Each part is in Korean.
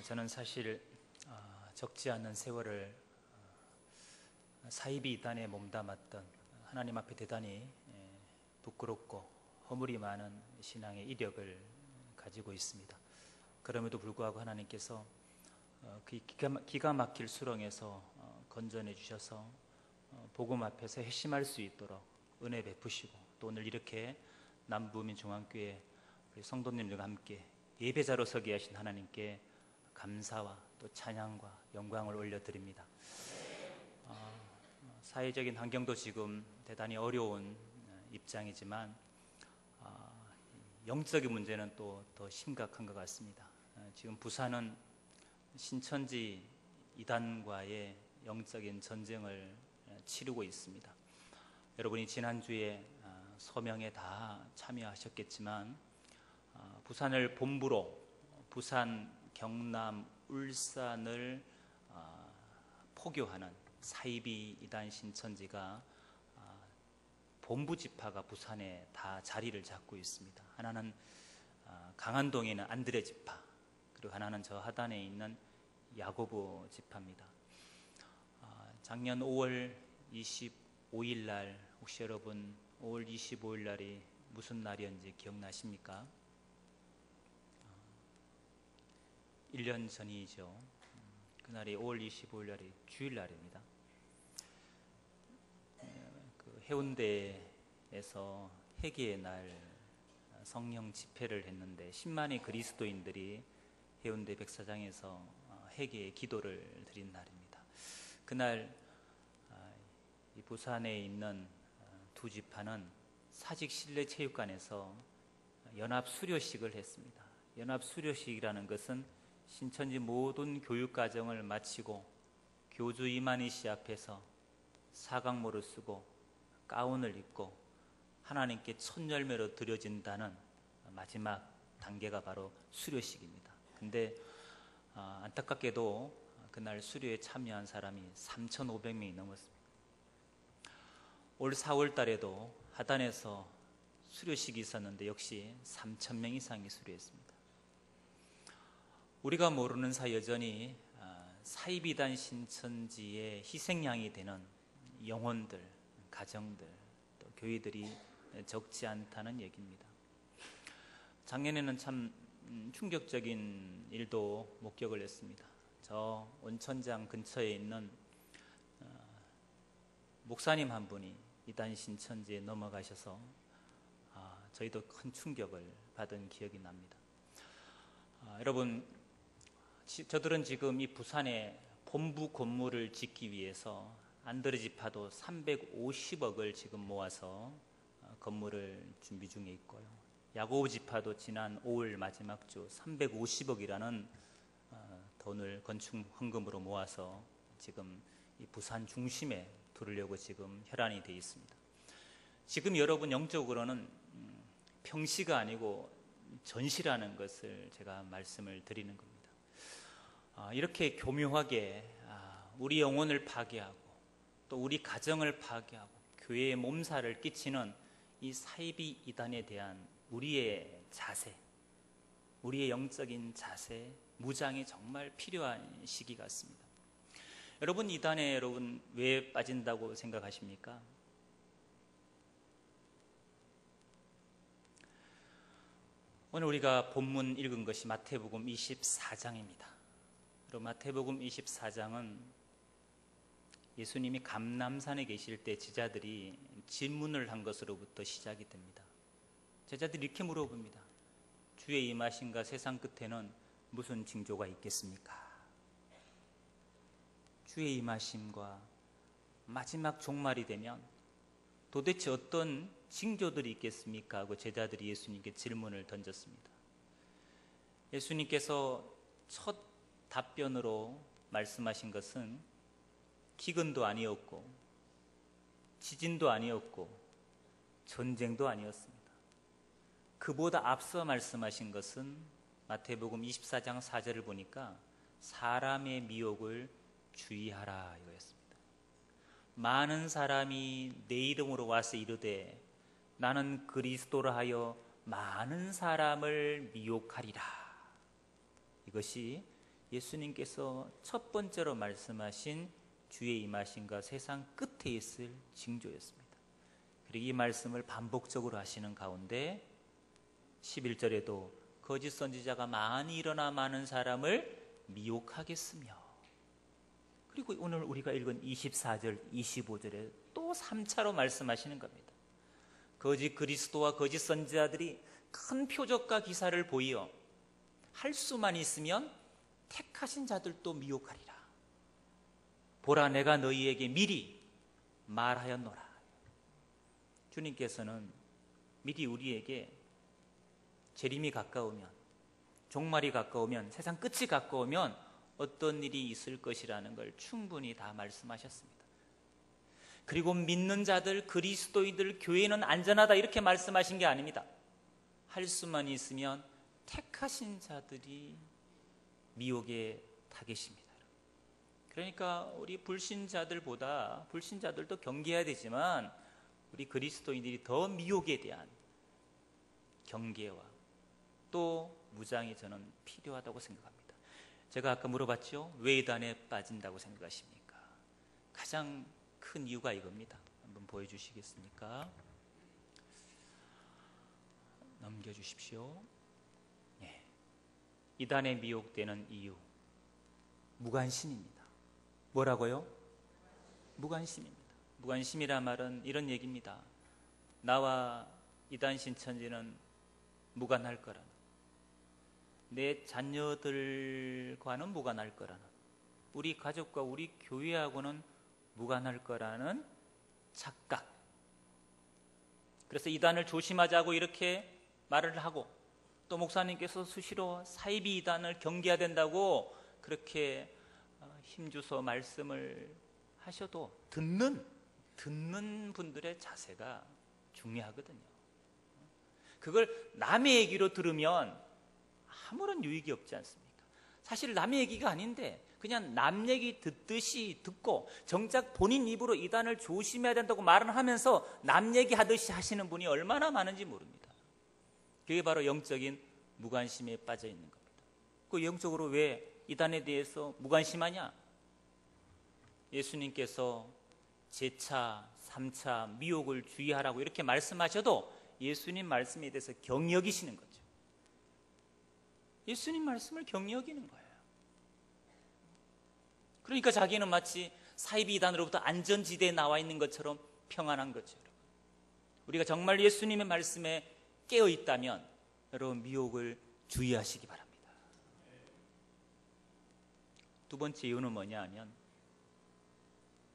저는 사실 적지 않은 세월을 사이비 이단에 몸담았던 하나님 앞에 대단히 부끄럽고 허물이 많은 신앙의 이력을 가지고 있습니다. 그럼에도 불구하고 하나님께서 그 기가 막힐 수렁에서 건져내 주셔서 복음 앞에서 회심할 수 있도록 은혜 베푸시고, 또 오늘 이렇게 남부민중앙교회 우리 성도님들과 함께 예배자로 서게 하신 하나님께 감사와 또 찬양과 영광을 올려드립니다. 사회적인 환경도 지금 대단히 어려운 입장이지만 영적인 문제는 또 더 심각한 것 같습니다. 지금 부산은 신천지 이단과의 영적인 전쟁을 치르고 있습니다. 여러분이 지난주에 소명에 다 참여하셨겠지만 부산을 본부로 부산, 경남, 울산을 포교하는 사이비 이단 신천지가 본부 지파가 부산에 다 자리를 잡고 있습니다. 하나는 강안동에 있는 안드레 지파, 그리고 하나는 저 하단에 있는 야고보 지파입니다. 작년 5월 25일 날, 혹시 여러분 5월 25일 날이 무슨 날이었는지 기억나십니까? 1년 전이죠. 그날이 5월 25일 날이 주일날입니다. 그 해운대에서 회개의 날 성령 집회를 했는데 10만의 그리스도인들이 해운대 백사장에서 회개의 기도를 드린 날입니다. 그날 이 부산에 있는 두 지파는 사직 실내 체육관에서 연합 수료식을 했습니다. 연합 수료식이라는 것은 신천지 모든 교육과정을 마치고 교주 이만희 씨 앞에서 사각모를 쓰고 가운을 입고 하나님께 첫 열매로 드려진다는 마지막 단계가 바로 수료식입니다. 근데 안타깝게도 그날 수료에 참여한 사람이 3,500명이 넘었습니다. 올 4월 달에도 하단에서 수료식이 있었는데 역시 3,000명 이상이 수료했습니다. 우리가 모르는 사이 여전히 사이비단 신천지의 희생양이 되는 영혼들, 가정들, 또 교회들이 적지 않다는 얘기입니다. 작년에는 참 충격적인 일도 목격을 했습니다. 저 온천장 근처에 있는 목사님 한 분이 이단 신천지에 넘어가셔서 저희도 큰 충격을 받은 기억이 납니다. 여러분, 저들은 지금 이 부산에 본부 건물을 짓기 위해서 안드레 지파도 350억을 지금 모아서 건물을 준비 중에 있고요. 야고보 지파도 지난 5월 마지막 주 350억이라는 돈을 건축 헌금으로 모아서 지금 이 부산 중심에 두르려고 지금 혈안이 되어 있습니다. 지금 여러분 영적으로는 평시가 아니고 전시라는 것을 제가 말씀을 드리는 겁니다. 이렇게 교묘하게 우리 영혼을 파괴하고 또 우리 가정을 파괴하고 교회에 몸살을 끼치는 이 사이비 이단에 대한 우리의 자세, 우리의 영적인 자세, 무장이 정말 필요한 시기 같습니다. 여러분, 이단에 여러분 왜 빠진다고 생각하십니까? 오늘 우리가 본문 읽은 것이 마태복음 24장입니다. 그리고 마태복음 24장은 예수님이 감람산에 계실 때 제자들이 질문을 한 것으로부터 시작이 됩니다. 제자들이 이렇게 물어봅니다. 주의 임하심과 세상 끝에는 무슨 징조가 있겠습니까? 주의 임하심과 마지막 종말이 되면 도대체 어떤 징조들이 있겠습니까? 하고 제자들이 예수님께 질문을 던졌습니다. 예수님께서 첫 답변으로 말씀하신 것은 기근도 아니었고 지진도 아니었고 전쟁도 아니었습니다. 그보다 앞서 말씀하신 것은 마태복음 24장 4절을 보니까 사람의 미혹을 주의하라 이거였습니다. 많은 사람이 내 이름으로 와서 이르되 나는 그리스도라 하여 많은 사람을 미혹하리라. 이것이 예수님께서 첫 번째로 말씀하신 주의 임하심과 세상 끝에 있을 징조였습니다. 그리고 이 말씀을 반복적으로 하시는 가운데 11절에도 거짓 선지자가 많이 일어나 많은 사람을 미혹하겠으며, 그리고 오늘 우리가 읽은 24절, 25절에 또 3차로 말씀하시는 겁니다. 거짓 그리스도와 거짓 선지자들이 큰 표적과 기사를 보이어 할 수만 있으면 택하신 자들도 미혹하리라. 보라, 내가 너희에게 미리 말하였노라. 주님께서는 미리 우리에게 재림이 가까우면, 종말이 가까우면, 세상 끝이 가까우면 어떤 일이 있을 것이라는 걸 충분히 다 말씀하셨습니다. 그리고 믿는 자들, 그리스도인들, 교회는 안전하다 이렇게 말씀하신 게 아닙니다. 할 수만 있으면 택하신 자들이 미혹에 타계십니다. 그러니까 우리 불신자들보다, 불신자들도 경계해야 되지만 우리 그리스도인들이 더 미혹에 대한 경계와 또 무장이 저는 필요하다고 생각합니다. 제가 아까 물어봤죠. 왜 이단에 빠진다고 생각하십니까? 가장 큰 이유가 이겁니다. 한번 보여주시겠습니까? 넘겨주십시오. 네. 이단에 미혹되는 이유, 무관심입니다. 뭐라고요? 무관심입니다. 무관심이란 말은 이런 얘기입니다. 나와 이단 신천지는 무관할 거라는, 내 자녀들과는 무관할 거라는, 우리 가족과 우리 교회하고는 무관할 거라는 착각. 그래서 이단을 조심하자고 이렇게 말을 하고, 또 목사님께서 수시로 사이비 이단을 경계해야 된다고 그렇게 힘주서 말씀을 하셔도 듣는 분들의 자세가 중요하거든요. 그걸 남의 얘기로 들으면 아무런 유익이 없지 않습니까? 사실 남의 얘기가 아닌데 그냥 남 얘기 듣듯이 듣고 정작 본인 입으로 이단을 조심해야 된다고 말을 하면서 남 얘기하듯이 하시는 분이 얼마나 많은지 모릅니다. 그게 바로 영적인 무관심에 빠져 있는 겁니다. 그 영적으로 왜 이단에 대해서 무관심하냐? 예수님께서 제차, 3차 미혹을 주의하라고 이렇게 말씀하셔도 예수님 말씀에 대해서 경히 여기시는 거죠. 예수님 말씀을 경히 여기는 거예요. 그러니까 자기는 마치 사이비 이단으로부터 안전지대에 나와 있는 것처럼 평안한 거죠. 우리가 정말 예수님의 말씀에 깨어 있다면 여러분 미혹을 주의하시기 바랍니다. 두 번째 이유는 뭐냐 하면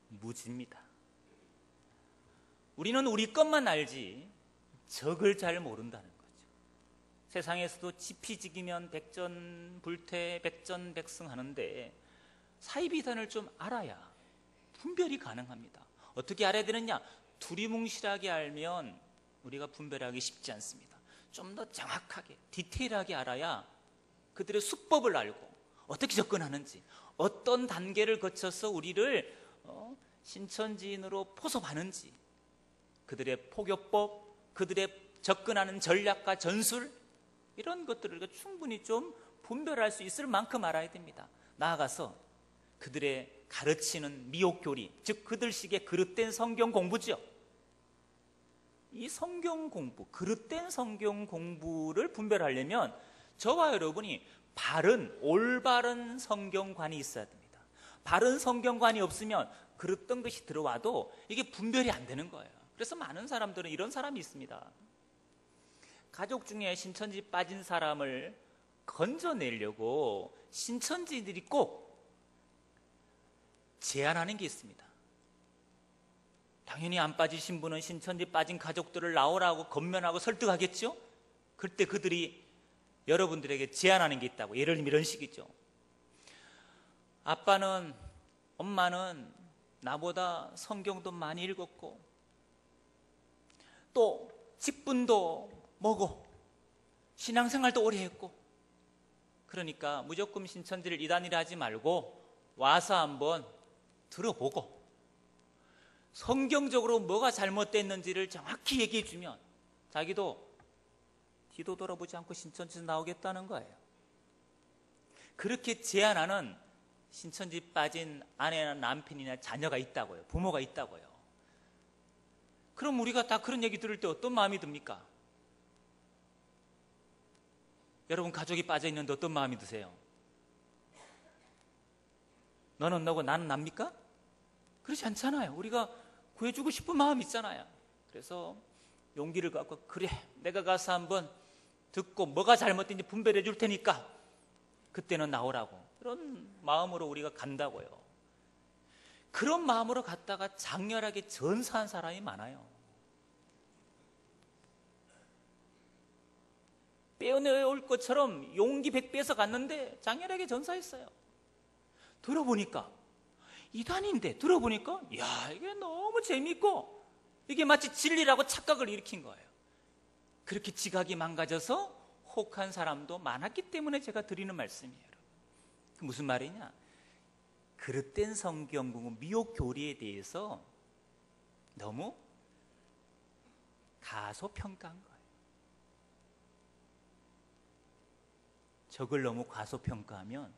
무지입니다. 우리는 우리 것만 알지 적을 잘 모른다는 거죠. 세상에서도 지피지기면 백전불태 백전백승 하는데 사이비 이단을 좀 알아야 분별이 가능합니다. 어떻게 알아야 되느냐? 두리뭉실하게 알면 우리가 분별하기 쉽지 않습니다. 좀 더 정확하게 디테일하게 알아야 그들의 수법을 알고 어떻게 접근하는지, 어떤 단계를 거쳐서 우리를 신천지인으로 포섭하는지, 그들의 포교법, 그들의 접근하는 전략과 전술, 이런 것들을 우리가 충분히 좀 분별할 수 있을 만큼 알아야 됩니다. 나아가서 그들의 가르치는 미혹교리, 즉 그들식의 그릇된 성경 공부죠. 이 성경 공부, 그릇된 성경 공부를 분별하려면 저와 여러분이 바른, 올바른 성경관이 있어야 됩니다. 바른 성경관이 없으면 그릇된 것이 들어와도 이게 분별이 안 되는 거예요. 그래서 많은 사람들은 이런 사람이 있습니다. 가족 중에 신천지 빠진 사람을 건져내려고 신천지들이 꼭 제안하는 게 있습니다. 당연히 안 빠지신 분은 신천지 빠진 가족들을 나오라고 건면하고 설득하겠죠? 그때 그들이 여러분들에게 제안하는 게 있다고. 예를 들면 이런 식이죠. 아빠는, 엄마는 나보다 성경도 많이 읽었고 또 직분도 뭐고 신앙생활도 오래 했고, 그러니까 무조건 신천지를 이단이라 하지 말고 와서 한번 들어보고 성경적으로 뭐가 잘못됐는지를 정확히 얘기해 주면 자기도 뒤도 돌아보지 않고 신천지에서 나오겠다는 거예요. 그렇게 제안하는 신천지 빠진 아내나 남편이나 자녀가 있다고요. 부모가 있다고요. 그럼 우리가 다 그런 얘기 들을 때 어떤 마음이 듭니까? 여러분 가족이 빠져 있는데 어떤 마음이 드세요? 너는 너고 나는 납니까? 그렇지 않잖아요. 우리가 구해주고 싶은 마음이 있잖아요. 그래서 용기를 갖고 그래 내가 가서 한번 듣고 뭐가 잘못된지 분별해 줄 테니까 그때는 나오라고, 그런 마음으로 우리가 간다고요. 그런 마음으로 갔다가 장렬하게 전사한 사람이 많아요. 빼어내올 것처럼 용기 100배에서 갔는데 장렬하게 전사했어요. 들어보니까 이단인데, 들어보니까 야 이게 너무 재밌고 이게 마치 진리라고 착각을 일으킨 거예요. 그렇게 지각이 망가져서 혹한 사람도 많았기 때문에 제가 드리는 말씀이에요. 그 무슨 말이냐, 그릇된 성경 공부 미혹 교리에 대해서 너무 가소평가한 거예요. 적을 너무 과소평가하면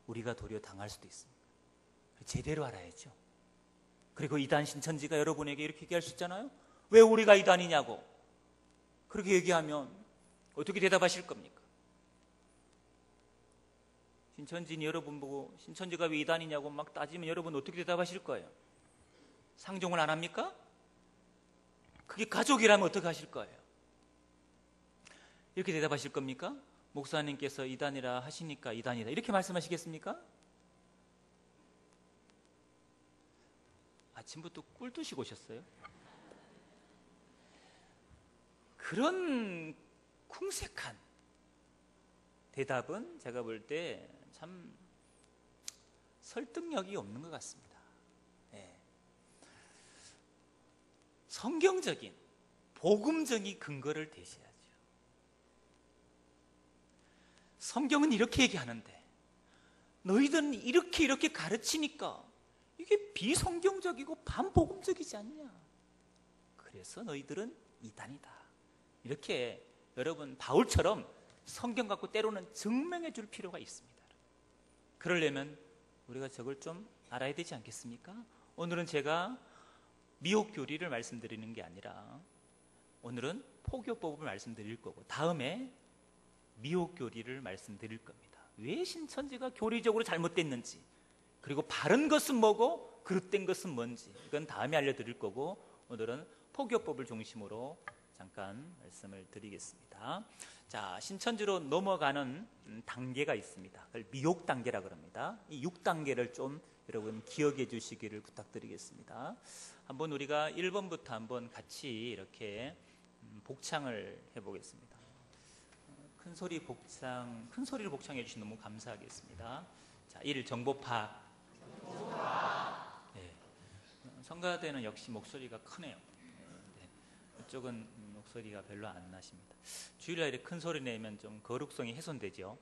우리가 도리어 당할 수도 있습니다. 제대로 알아야죠. 그리고 이단 신천지가 여러분에게 이렇게 얘기할 수 있잖아요. 왜 우리가 이단이냐고 그렇게 얘기하면 어떻게 대답하실 겁니까? 신천지인 여러분 보고 신천지가 왜 이단이냐고 막 따지면 여러분 어떻게 대답하실 거예요? 상종을 안 합니까? 그게 가족이라면 어떻게 하실 거예요? 이렇게 대답하실 겁니까? 목사님께서 이단이라 하시니까 이단이다 이렇게 말씀하시겠습니까? 아침부터 꿀 드시고 오셨어요? 그런 궁색한 대답은 제가 볼 때 참 설득력이 없는 것 같습니다. 네. 성경적인 복음적인 근거를 대셔야죠. 성경은 이렇게 얘기하는데 너희들은 이렇게 가르치니까 이게 비성경적이고 반복음적이지 않냐. 그래서 너희들은 이단이다. 이렇게 여러분 바울처럼 성경 갖고 때로는 증명해 줄 필요가 있습니다. 그러려면 우리가 저걸 좀 알아야 되지 않겠습니까? 오늘은 제가 미혹 교리를 말씀드리는 게 아니라 오늘은 포교법을 말씀드릴 거고 다음에 미혹 교리를 말씀드릴 겁니다. 왜 신천지가 교리적으로 잘못됐는지, 그리고 바른 것은 뭐고 그릇된 것은 뭔지, 이건 다음에 알려드릴 거고 오늘은 포교법을 중심으로 잠깐 말씀을 드리겠습니다. 자, 신천지로 넘어가는 단계가 있습니다. 그걸 미혹 단계라 그럽니다. 이 6단계를 좀 여러분 기억해 주시기를 부탁드리겠습니다. 한번 우리가 1번부터 한번 같이 이렇게 복창을 해보겠습니다. 큰 소리로 복창해 주시면 너무 감사하겠습니다. 자, 1. 정보파. 네. 성가대는 역시 목소리가 크네요. 네. 이쪽은 목소리가 별로 안 나십니다. 주일날에 큰 소리 내면 좀 거룩성이 훼손되죠.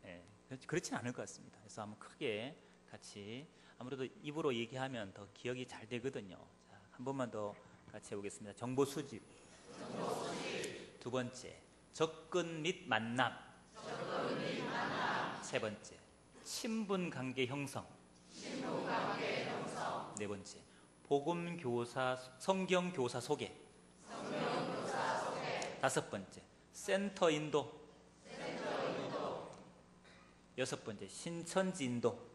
네. 그렇진 않을 것 같습니다. 그래서 한번 크게 같이, 아무래도 입으로 얘기하면 더 기억이 잘 되거든요. 자, 한 번만 더 같이 해보겠습니다. 정보 수집. 두 번째, 접근 및 만남. 세 번째, 친분 관계 형성. 네 번째, 복음 교사, 성경 교사 소개. 다섯 번째, 센터 인도. 여섯 번째, 신천지 인도.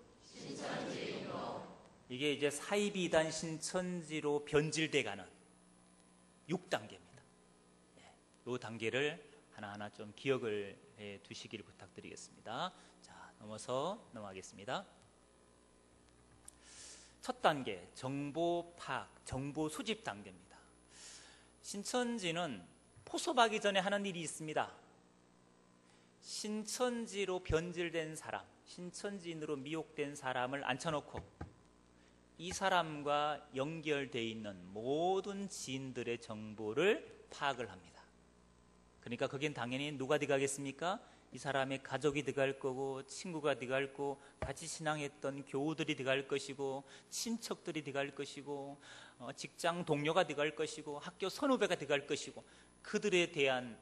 이게 이제 사이비단 신천지로 변질돼 가는 6단계입니다. 이 단계를 하나하나 좀 기억을 해 두시기를 부탁드리겠습니다. 자, 넘어가겠습니다. 첫 단계, 정보 파악, 정보 수집 단계입니다. 신천지는 포섭하기 전에 하는 일이 있습니다. 신천지로 변질된 사람, 신천지인으로 미혹된 사람을 앉혀놓고 이 사람과 연결되어 있는 모든 지인들의 정보를 파악을 합니다. 그러니까 거긴 당연히 누가 들어가겠습니까? 이 사람의 가족이 들어갈 거고, 친구가 들어갈 거고, 같이 신앙했던 교우들이 들어갈 것이고, 친척들이 들어갈 것이고, 직장 동료가 들어갈 것이고, 학교 선후배가 들어갈 것이고, 그들에 대한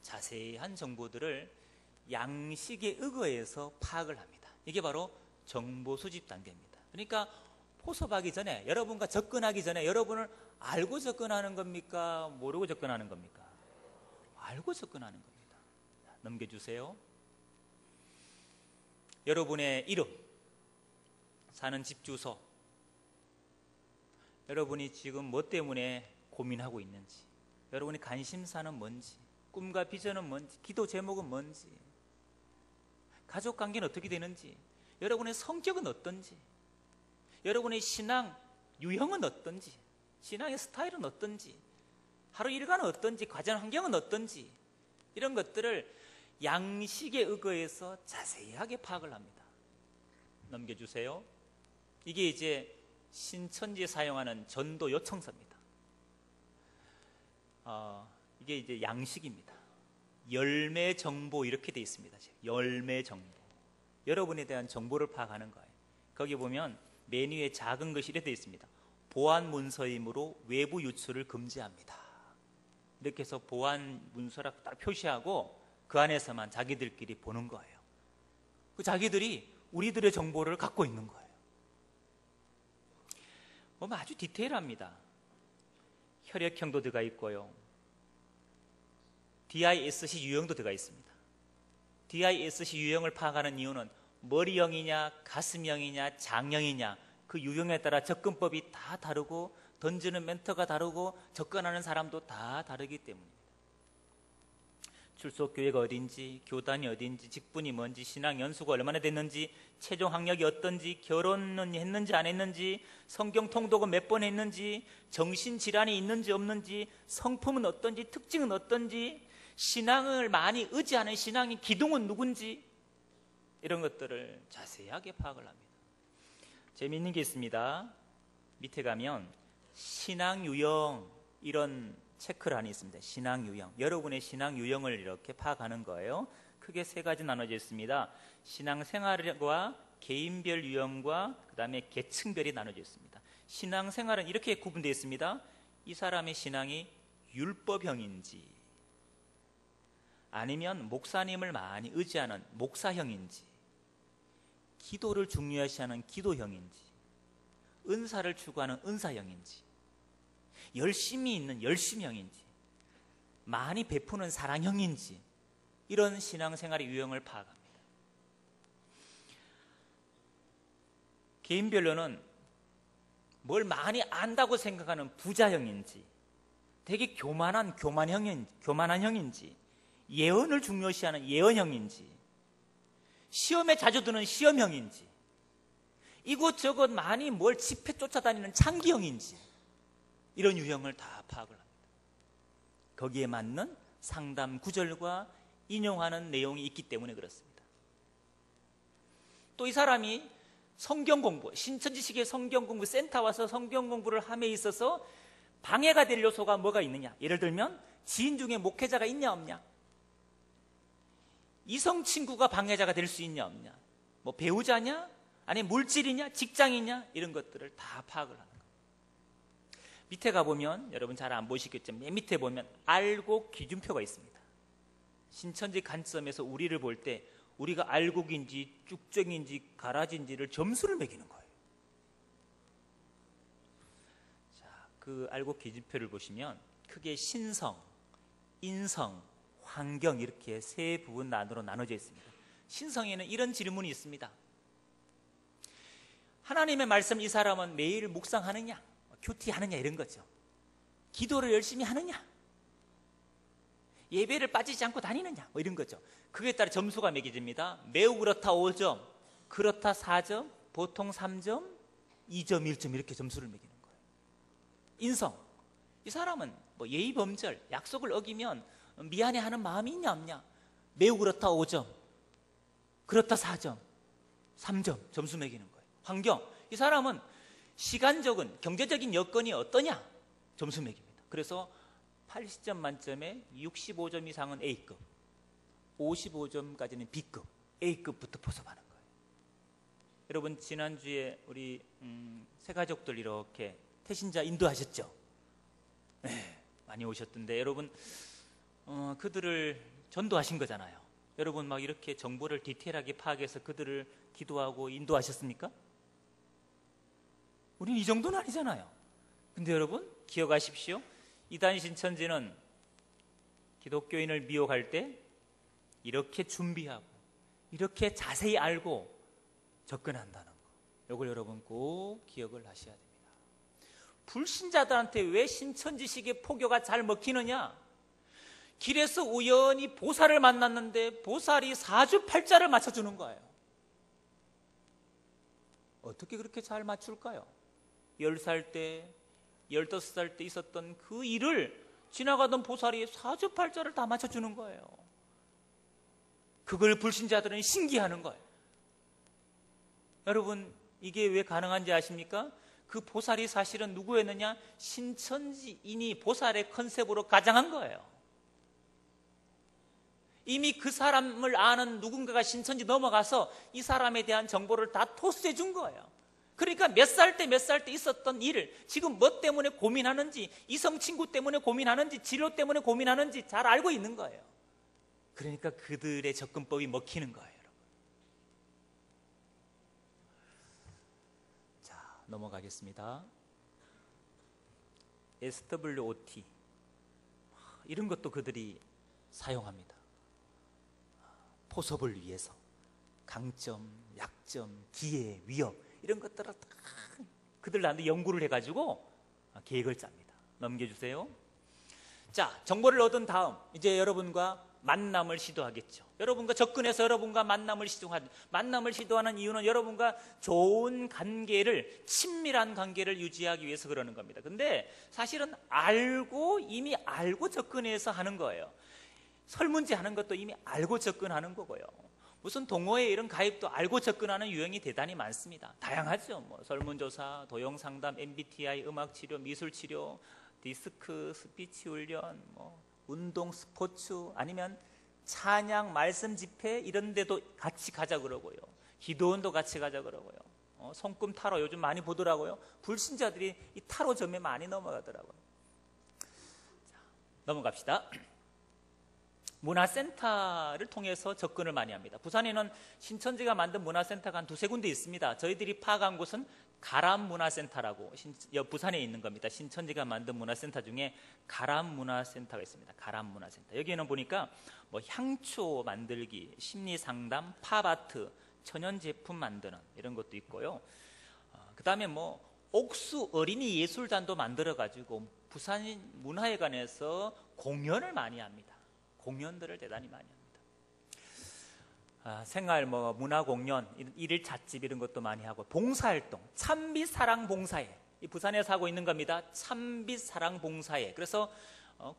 자세한 정보들을 양식에 의거해서 파악을 합니다. 이게 바로 정보 수집 단계입니다. 그러니까 포섭하기 전에, 여러분과 접근하기 전에 여러분을 알고 접근하는 겁니까? 모르고 접근하는 겁니까? 알고 접근하는 겁니다. 넘겨주세요. 여러분의 이름, 사는 집 주소, 여러분이 지금 뭐 때문에 고민하고 있는지, 여러분의 관심사는 뭔지, 꿈과 비전은 뭔지, 기도 제목은 뭔지, 가족 관계는 어떻게 되는지, 여러분의 성격은 어떤지, 여러분의 신앙 유형은 어떤지, 신앙의 스타일은 어떤지, 하루 일과는 어떤지, 가정 환경은 어떤지, 이런 것들을 양식에 의거해서 자세하게 파악을 합니다. 넘겨주세요. 이게 이제 신천지에 사용하는 전도 요청서입니다. 이게 이제 양식입니다. 열매 정보 이렇게 되어 있습니다. 열매 정보. 여러분에 대한 정보를 파악하는 거예요. 거기 보면 메뉴에 작은 것이 이렇게 되어 있습니다. 보안 문서이므로 외부 유출을 금지합니다. 이렇게 해서 보안 문서라고 딱 표시하고 그 안에서만 자기들끼리 보는 거예요. 그 자기들이 우리들의 정보를 갖고 있는 거예요. 보면 아주 디테일합니다. 혈액형도 들어가 있고요. DISC 유형도 들어가 있습니다. DISC 유형을 파악하는 이유는 머리형이냐, 가슴형이냐, 장형이냐, 그 유형에 따라 접근법이 다 다르고 던지는 멘트가 다르고 접근하는 사람도 다 다르기 때문입니다. 출석 교회가 어딘지, 교단이 어딘지, 직분이 뭔지, 신앙 연수가 얼마나 됐는지, 최종 학력이 어떤지, 결혼은 했는지 안 했는지, 성경 통독은 몇 번 했는지, 정신질환이 있는지 없는지, 성품은 어떤지, 특징은 어떤지, 신앙을 많이 의지하는 신앙의 기둥은 누군지, 이런 것들을 자세하게 파악을 합니다. 재미있는 게 있습니다. 밑에 가면 신앙 유형, 이런 체크란이 있습니다. 신앙 유형. 여러분의 신앙 유형을 이렇게 파악하는 거예요. 크게 세 가지 나눠져 있습니다. 신앙 생활과 개인별 유형과 그 다음에 계층별이 나눠져 있습니다. 신앙 생활은 이렇게 구분되어 있습니다. 이 사람의 신앙이 율법형인지, 아니면 목사님을 많이 의지하는 목사형인지, 기도를 중요시하는 기도형인지, 은사를 추구하는 은사형인지, 열심히 있는 열심형인지, 많이 베푸는 사랑형인지, 이런 신앙생활의 유형을 파악합니다. 개인별로는 뭘 많이 안다고 생각하는 부자형인지, 되게 교만한 형인지, 예언을 중요시하는 예언형인지, 시험에 자주 드는 시험형인지, 이곳저곳 많이 뭘 집회 쫓아다니는 창기형인지, 이런 유형을 다 파악을 합니다. 거기에 맞는 상담 구절과 인용하는 내용이 있기 때문에 그렇습니다. 또 이 사람이 성경 공부, 신천지식의 성경 공부 센터 와서 성경 공부를 함에 있어서 방해가 될 요소가 뭐가 있느냐. 예를 들면 지인 중에 목회자가 있냐 없냐, 이성 친구가 방해자가 될 수 있냐 없냐, 뭐 배우자냐, 아니 물질이냐, 직장이냐, 이런 것들을 다 파악을 하는 거예요. 밑에 가보면 여러분 잘 안 보시겠지만 맨 밑에 보면 알곡 기준표가 있습니다. 신천지 관점에서 우리를 볼 때 우리가 알곡인지 쭉정인지 가라지인지를 점수를 매기는 거예요. 자, 그 알곡 기준표를 보시면 크게 신성, 인성, 환경, 이렇게 세 부분 난으로 나눠져 있습니다. 신성에는 이런 질문이 있습니다. 하나님의 말씀 이 사람은 매일 묵상하느냐, 큐티하느냐, 이런 거죠. 기도를 열심히 하느냐, 예배를 빠지지 않고 다니느냐, 뭐 이런 거죠. 그에 따라 점수가 매겨집니다. 매우 그렇다 5점, 그렇다 4점, 보통 3점, 2점, 1점, 이렇게 점수를 매기는 거예요. 인성, 이 사람은 뭐 예의 범절, 약속을 어기면 미안해하는 마음이 있냐 없냐, 매우 그렇다 5점, 그렇다 4점, 3점 점수 매기는 거예요. 환경, 이 사람은 시간적인 경제적인 여건이 어떠냐, 점수 매깁니다. 그래서 80점 만점에 65점 이상은 A급, 55점까지는 B급, A급부터 포섭하는 거예요. 여러분 지난주에 우리 새가족들 이렇게 태신자 인도하셨죠? 네, 많이 오셨던데 여러분 그들을 전도하신 거잖아요. 여러분 막 이렇게 정보를 디테일하게 파악해서 그들을 기도하고 인도하셨습니까? 우리는 이 정도는 아니잖아요. 근데 여러분 기억하십시오. 이단 신천지는 기독교인을 미혹할 때 이렇게 준비하고 이렇게 자세히 알고 접근한다는 거, 이걸 여러분 꼭 기억을 하셔야 됩니다. 불신자들한테 왜 신천지식의 포교가 잘 먹히느냐? 길에서 우연히 보살을 만났는데 보살이 사주팔자를 맞춰주는 거예요. 어떻게 그렇게 잘 맞출까요? 10살 때, 15살 때 있었던 그 일을 지나가던 보살이 사주팔자를 다 맞춰주는 거예요. 그걸 불신자들은 신기하는 거예요. 여러분 이게 왜 가능한지 아십니까? 그 보살이 사실은 누구였느냐? 신천지인이 보살의 컨셉으로 가장한 거예요. 이미 그 사람을 아는 누군가가 신천지 넘어가서 이 사람에 대한 정보를 다 토스해 준 거예요. 그러니까 몇 살 때 있었던 일을 지금 뭐 때문에 고민하는지, 이성 친구 때문에 고민하는지, 진로 때문에 고민하는지 잘 알고 있는 거예요. 그러니까 그들의 접근법이 먹히는 거예요, 여러분. 자, 넘어가겠습니다. SWOT 이런 것도 그들이 사용합니다. 포섭을 위해서 강점, 약점, 기회, 위협 이런 것들을 다 그들 나한테 연구를 해가지고 계획을 짭니다. 넘겨주세요. 자, 정보를 얻은 다음 이제 여러분과 만남을 시도하겠죠. 여러분과 접근해서 여러분과 만남을 시도하는 이유는 여러분과 좋은 관계를, 친밀한 관계를 유지하기 위해서 그러는 겁니다. 근데 사실은 이미 알고 접근해서 하는 거예요. 설문지 하는 것도 이미 알고 접근하는 거고요. 무슨 동호회 이런 가입도 알고 접근하는 유형이 대단히 많습니다. 다양하죠. 뭐 설문조사, 도용상담, MBTI, 음악치료, 미술치료, 디스크, 스피치 훈련, 뭐 운동, 스포츠, 아니면 찬양, 말씀 집회 이런 데도 같이 가자 그러고요. 기도원도 같이 가자 그러고요. 손금 타로 요즘 많이 보더라고요. 불신자들이 이 타로점에 많이 넘어가더라고요. 자, 넘어갑시다. 문화센터를 통해서 접근을 많이 합니다. 부산에는 신천지가 만든 문화센터가 한 2-3군데 있습니다. 저희들이 파악한 곳은 가람문화센터라고 부산에 있는 겁니다. 신천지가 만든 문화센터 중에 가람문화센터가 있습니다. 가람문화센터. 여기에는 보니까 뭐 향초 만들기, 심리상담, 팝아트, 천연제품 만드는 이런 것도 있고요. 그 다음에 뭐 옥수 어린이 예술단도 만들어가지고 부산 문화회관에서 공연을 많이 합니다. 공연들을 대단히 많이 합니다. 생활 문화 공연, 일일 찻집 이런 것도 많이 하고 봉사활동, 참빛 사랑 봉사회, 이 부산에서 하고 있는 겁니다. 참빛 사랑 봉사회. 그래서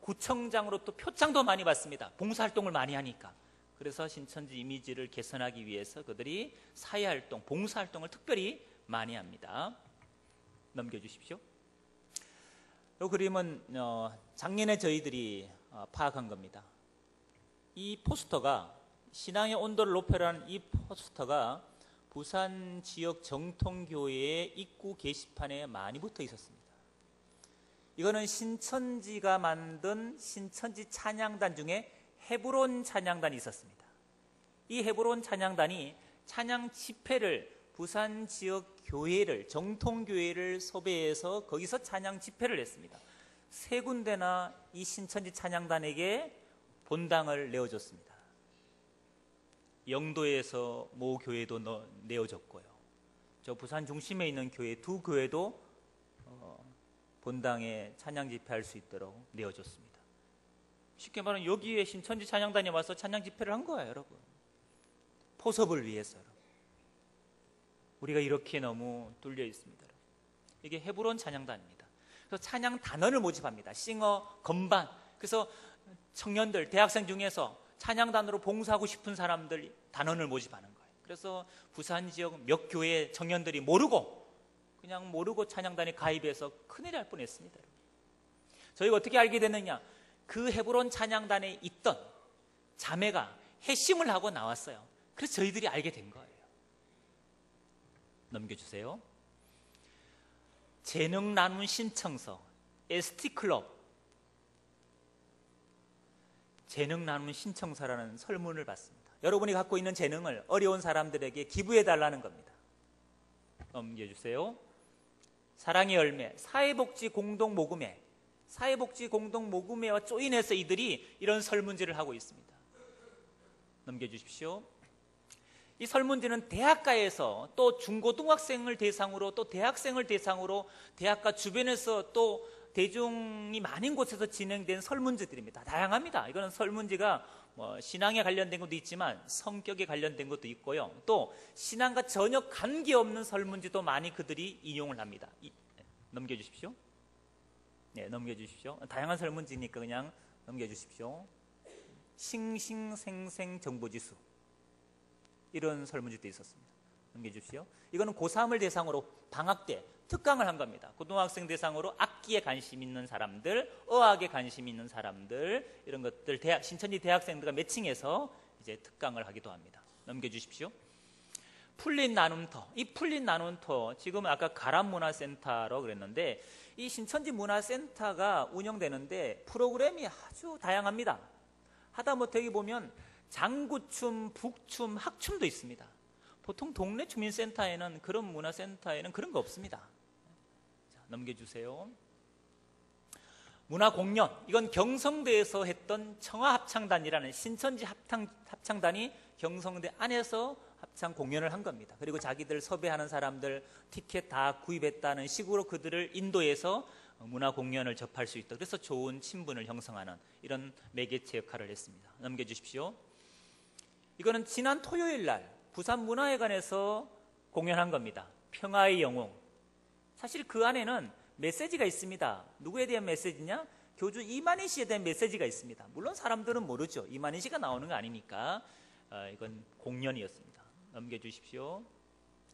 구청장으로 또 표창도 많이 받습니다. 봉사활동을 많이 하니까. 그래서 신천지 이미지를 개선하기 위해서 그들이 사회활동, 봉사활동을 특별히 많이 합니다. 넘겨주십시오. 이 그림은 작년에 저희들이 파악한 겁니다. 이 포스터가, 신앙의 온도를 높여라는 이 포스터가 부산 지역 정통교회의 입구 게시판에 많이 붙어 있었습니다. 이거는 신천지가 만든 신천지 찬양단 중에 헤브론 찬양단이 있었습니다. 이 헤브론 찬양단이 찬양 집회를 부산 지역 교회를, 정통교회를 섭외해서 거기서 찬양 집회를 했습니다. 3군데나 이 신천지 찬양단에게 본당을 내어줬습니다. 영도에서 모 교회도 내어줬고요. 저 부산 중심에 있는 교회 2교회도 본당에 찬양 집회할 수 있도록 내어줬습니다. 쉽게 말하면 여기에 신천지 찬양단이 와서 찬양 집회를 한 거예요, 여러분. 포섭을 위해서. 우리가 이렇게 너무 뚫려 있습니다. 이게 헤브론 찬양단입니다. 그래서 찬양 단원을 모집합니다. 싱어, 건반. 그래서 청년들, 대학생 중에서 찬양단으로 봉사하고 싶은 사람들 단원을 모집하는 거예요. 그래서 부산 지역 몇 교회 청년들이 그냥 모르고 찬양단에 가입해서 큰일 날 뻔했습니다. 저희가 어떻게 알게 됐느냐? 그 헤브론 찬양단에 있던 자매가 회심을 하고 나왔어요. 그래서 저희들이 알게 된 거예요. 넘겨주세요. 재능 나눔 신청서, ST클럽 재능 나눔 신청서라는 설문을 받습니다. 여러분이 갖고 있는 재능을 어려운 사람들에게 기부해 달라는 겁니다. 넘겨주세요. 사랑의 열매, 사회복지 공동모금회, 사회복지 공동모금회와 조인해서 이들이 이런 설문지를 하고 있습니다. 넘겨주십시오. 이 설문지는 대학가에서 또 중고등학생을 대상으로 또 대학생을 대상으로 대학가 주변에서 또 대중이 많은 곳에서 진행된 설문지들입니다. 다양합니다. 이거는 설문지가 신앙에 관련된 것도 있지만 성격에 관련된 것도 있고요. 또 신앙과 전혀 관계없는 설문지도 많이 그들이 인용을 합니다. 넘겨주십시오. 네, 넘겨주십시오. 다양한 설문지니까 그냥 넘겨주십시오. 싱싱생생 정보지수, 이런 설문지도 있었습니다. 넘겨주십시오. 이거는 고3을 대상으로 방학 때 특강을 한 겁니다. 고등학생 대상으로 악기에 관심 있는 사람들, 어학에 관심 있는 사람들, 이런 것들 신천지 대학생들과 매칭해서 이제 특강을 하기도 합니다. 넘겨주십시오. 풀린 나눔터, 이 풀린 나눔터 지금 아까 가람문화센터로 그랬는데 이 신천지 문화센터가 운영되는데 프로그램이 아주 다양합니다. 하다못해 여기 보면 장구춤, 북춤, 학춤도 있습니다. 보통 동네 주민센터에는 그런 문화센터에는 그런 거 없습니다. 자, 넘겨주세요. 문화공연, 이건 경성대에서 했던 청아합창단이라는 신천지 합창단이 경성대 안에서 합창 공연을 한 겁니다. 그리고 자기들 섭외하는 사람들 티켓 다 구입했다는 식으로 그들을 인도해서 문화공연을 접할 수 있도록, 그래서 좋은 친분을 형성하는 이런 매개체 역할을 했습니다. 넘겨주십시오. 이거는 지난 토요일 날 부산문화회관에서 공연한 겁니다. 평화의 영웅. 사실 그 안에는 메시지가 있습니다. 누구에 대한 메시지냐? 교주 이만희 씨에 대한 메시지가 있습니다. 물론 사람들은 모르죠. 이만희 씨가 나오는 거 아니니까. 이건 공연이었습니다. 넘겨주십시오.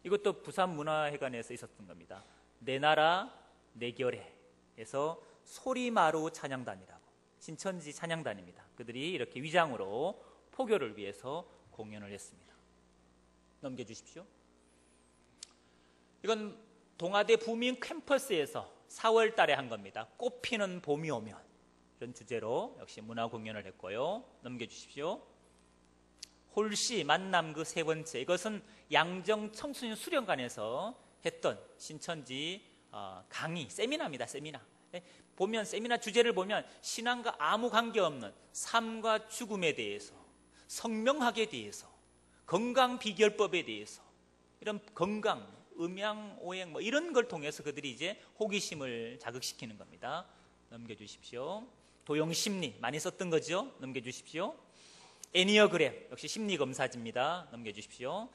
이것도 부산문화회관에서 있었던 겁니다. 내 나라 내 결에에서 소리마루 찬양단이라고, 신천지 찬양단입니다. 그들이 이렇게 위장으로 포교를 위해서 공연을 했습니다. 넘겨주십시오. 이건 동아대 부민 캠퍼스에서 4월 달에 한 겁니다. 꽃피는 봄이 오면, 이런 주제로 역시 문화 공연을 했고요. 넘겨주십시오. 홀씨 만남 그 세 번째, 이것은 양정 청소년 수련관에서 했던 신천지 강의, 세미나입니다. 세미나. 보면 세미나 주제를 보면 신앙과 아무 관계없는 삶과 죽음에 대해서, 성명학에 대해서, 건강 비결법에 대해서, 이런 건강, 음양, 오행 이런 걸 통해서 그들이 이제 호기심을 자극시키는 겁니다. 넘겨주십시오. 도용심리 많이 썼던 거죠. 넘겨주십시오. 애니어그램, 역시 심리검사지입니다. 넘겨주십시오.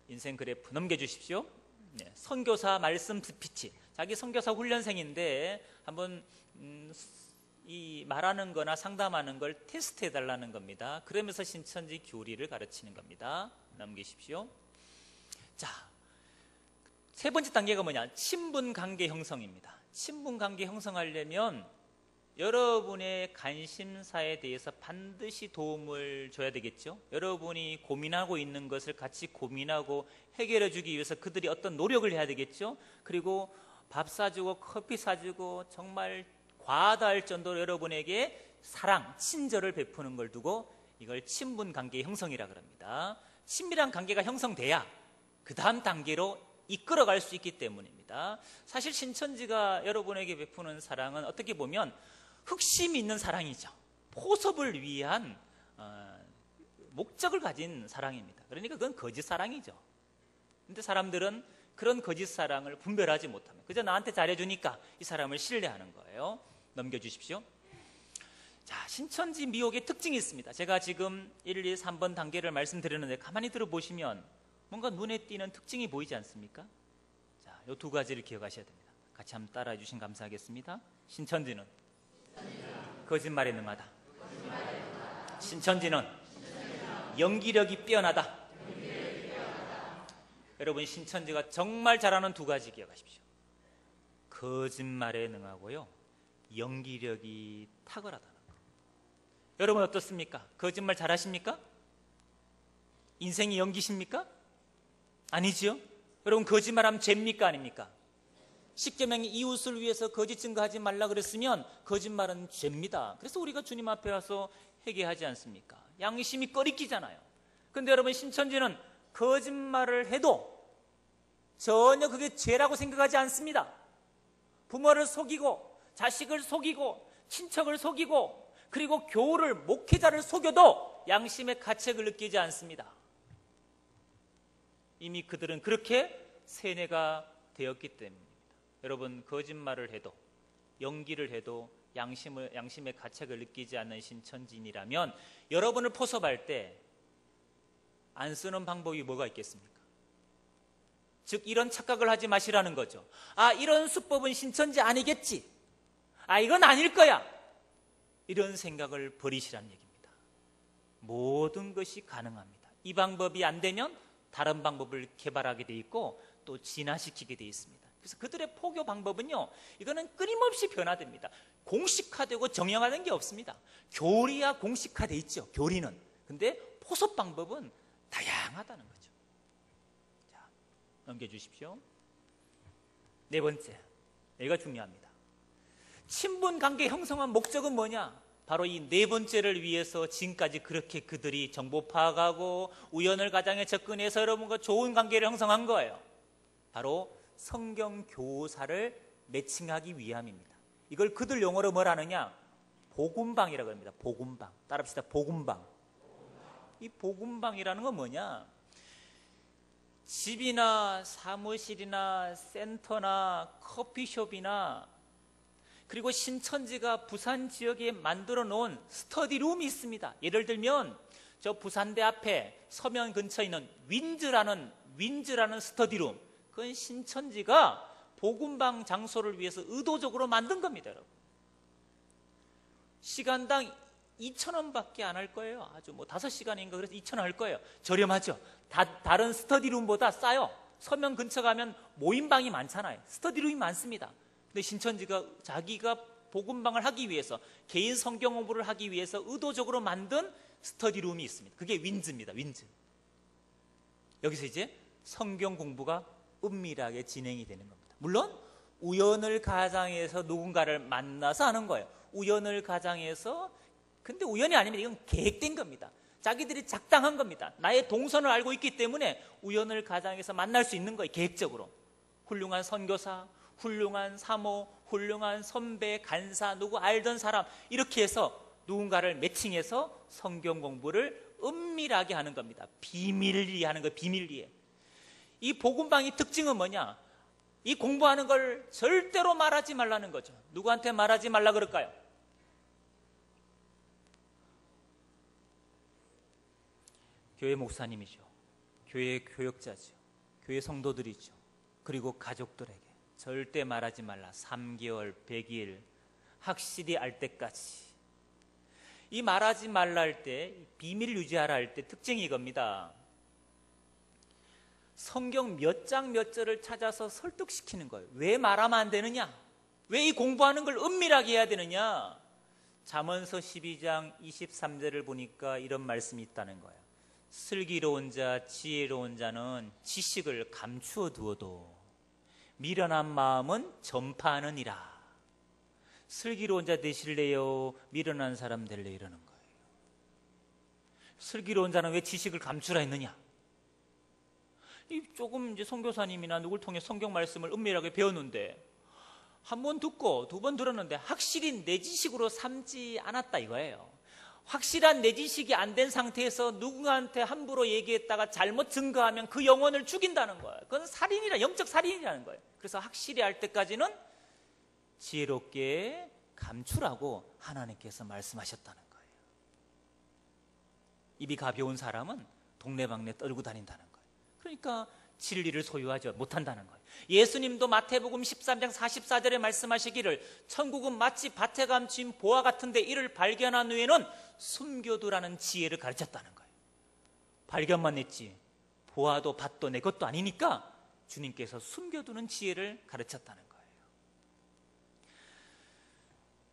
인생 그래프 넘겨주십시오. 네, 선교사 말씀 스피치, 자기 선교사 훈련생인데 한번 이 말하는 거나 상담하는 걸 테스트해 달라는 겁니다. 그러면서 신천지 교리를 가르치는 겁니다. 넘기십시오. 자, 세 번째 단계가 뭐냐? 친분관계 형성입니다. 친분관계 형성하려면 여러분의 관심사에 대해서 반드시 도움을 줘야 되겠죠. 여러분이 고민하고 있는 것을 같이 고민하고 해결해 주기 위해서 그들이 어떤 노력을 해야 되겠죠. 그리고 밥 사주고 커피 사주고 정말 과하다 할 정도로 여러분에게 사랑, 친절을 베푸는 걸 두고 이걸 친분관계 형성이라 그럽니다. 친밀한 관계가 형성돼야 그 다음 단계로 이끌어갈 수 있기 때문입니다. 사실 신천지가 여러분에게 베푸는 사랑은 어떻게 보면 흑심이 있는 사랑이죠. 포섭을 위한 목적을 가진 사랑입니다. 그러니까 그건 거짓 사랑이죠. 근데 사람들은 그런 거짓 사랑을 분별하지 못합니다. 그저 나한테 잘해주니까 이 사람을 신뢰하는 거예요. 넘겨주십시오. 자, 신천지 미혹의 특징이 있습니다. 제가 지금 1, 2, 3번 단계를 말씀드렸는데 가만히 들어보시면 뭔가 눈에 띄는 특징이 보이지 않습니까? 자, 이 두 가지를 기억하셔야 됩니다. 같이 한번 따라해 주시면 감사하겠습니다. 신천지는 거짓말에 능하다. 신천지는 연기력이 뛰어나다. 여러분, 신천지가 정말 잘하는 두 가지 기억하십시오. 거짓말에 능하고요, 연기력이 탁월하다는 거. 여러분 어떻습니까? 거짓말 잘하십니까? 인생이 연기십니까? 아니지요? 여러분, 거짓말하면 죄입니까? 아닙니까? 십계명이 이웃을 위해서 거짓 증거하지 말라 그랬으면 거짓말은 죄입니다. 그래서 우리가 주님 앞에 와서 회개하지 않습니까? 양심이 꺼리끼잖아요. 근데 여러분, 신천지는 거짓말을 해도 전혀 그게 죄라고 생각하지 않습니다. 부모를 속이고 자식을 속이고 친척을 속이고 그리고 교우를, 목회자를 속여도 양심의 가책을 느끼지 않습니다. 이미 그들은 그렇게 세뇌가 되었기 때문입니다. 여러분, 거짓말을 해도 연기를 해도 양심의 가책을 느끼지 않는 신천지인이라면 여러분을 포섭할 때 안 쓰는 방법이 뭐가 있겠습니까? 즉, 이런 착각을 하지 마시라는 거죠. 아, 이런 수법은 신천지 아니겠지. 아, 이건 아닐 거야. 이런 생각을 버리시라는 얘기입니다. 모든 것이 가능합니다. 이 방법이 안 되면 다른 방법을 개발하게 돼 있고 또 진화시키게 돼 있습니다. 그래서 그들의 포교 방법은요, 이거는 끊임없이 변화됩니다. 공식화되고 정형화된 게 없습니다. 교리야 공식화돼 있죠, 교리는. 근데 포섭 방법은 다양하다는 거죠. 자, 넘겨주십시오. 네 번째, 여기가 중요합니다. 친분 관계 형성한 목적은 뭐냐? 바로 이 네 번째를 위해서 지금까지 그렇게 그들이 정보 파악하고 우연을 가장에 접근해서 여러분과 좋은 관계를 형성한 거예요. 바로 성경 교사를 매칭하기 위함입니다. 이걸 그들 용어로 뭐라느냐? 복음방이라고 합니다. 복음방. 따라합시다. 복음방. 이 복음방이라는 건 뭐냐? 집이나 사무실이나 센터나 커피숍이나 그리고 신천지가 부산 지역에 만들어 놓은 스터디룸이 있습니다. 예를 들면 저 부산대 앞에 서면 근처에 있는 윈즈라는 스터디룸, 그건 신천지가 복음방 장소를 위해서 의도적으로 만든 겁니다. 여러분, 시간당 2,000원밖에 안 할 거예요. 아주 5시간인가 그래서 2,000원 할 거예요. 저렴하죠. 다른 스터디룸보다 싸요. 서면 근처 가면 모임방이 많잖아요. 스터디룸이 많습니다. 근데 신천지가 자기가 복음방을 하기 위해서, 개인 성경 공부를 하기 위해서 의도적으로 만든 스터디룸이 있습니다. 그게 윈즈입니다. 윈즈. 여기서 이제 성경 공부가 은밀하게 진행이 되는 겁니다. 물론 우연을 가장해서 누군가를 만나서 하는 거예요. 우연을 가장해서. 근데 우연이 아닙니다. 이건 계획된 겁니다. 자기들이 작당한 겁니다. 나의 동선을 알고 있기 때문에 우연을 가장해서 만날 수 있는 거예요. 계획적으로. 훌륭한 선교사, 훌륭한 사모, 훌륭한 선배, 간사, 누구 알던 사람, 이렇게 해서 누군가를 매칭해서 성경 공부를 은밀하게 하는 겁니다. 비밀리에 하는 거예요. 비밀리에. 이 복음방의 특징은 뭐냐? 이 공부하는 걸 절대로 말하지 말라는 거죠. 누구한테 말하지 말라 그럴까요? 교회 목사님이죠. 교회 교역자죠. 교회 성도들이죠. 그리고 가족들에게 절대 말하지 말라. 3개월, 100일 확실히 알 때까지. 이 말하지 말라 할 때, 비밀 유지하라 할 때 특징이 이겁니다. 성경 몇 장 몇 절을 찾아서 설득시키는 거예요. 왜 말하면 안 되느냐? 왜 이 공부하는 걸 은밀하게 해야 되느냐? 잠언서 12장 23절을 보니까 이런 말씀이 있다는 거예요. 슬기로운 자, 지혜로운 자는 지식을 감추어 두어도 미련한 마음은 전파하느니라. 슬기로운 자 되실래요? 미련한 사람 될래요? 이러는 거예요. 슬기로운 자는 왜 지식을 감추라 했느냐? 조금 이제 선교사님이나 누굴 통해 성경 말씀을 은밀하게 배웠는데, 한 번 듣고 두 번 들었는데 확실히 내 지식으로 삼지 않았다 이거예요. 확실한 내 지식이 안 된 상태에서 누구한테 함부로 얘기했다가 잘못 증거하면 그 영혼을 죽인다는 거예요. 그건 살인이라, 영적 살인이라는 거예요. 그래서 확실히 알 때까지는 지혜롭게 감추라고 하나님께서 말씀하셨다는 거예요. 입이 가벼운 사람은 동네방네 떨고 다닌다는 거예요. 그러니까 진리를 소유하지 못한다는 거예요. 예수님도 마태복음 13장 44절에 말씀하시기를 천국은 마치 밭에 감춘 보화 같은데 이를 발견한 후에는 숨겨두라는 지혜를 가르쳤다는 거예요. 발견만 했지 보화도 밭도 내 것도 아니니까 주님께서 숨겨두는 지혜를 가르쳤다는 거예요.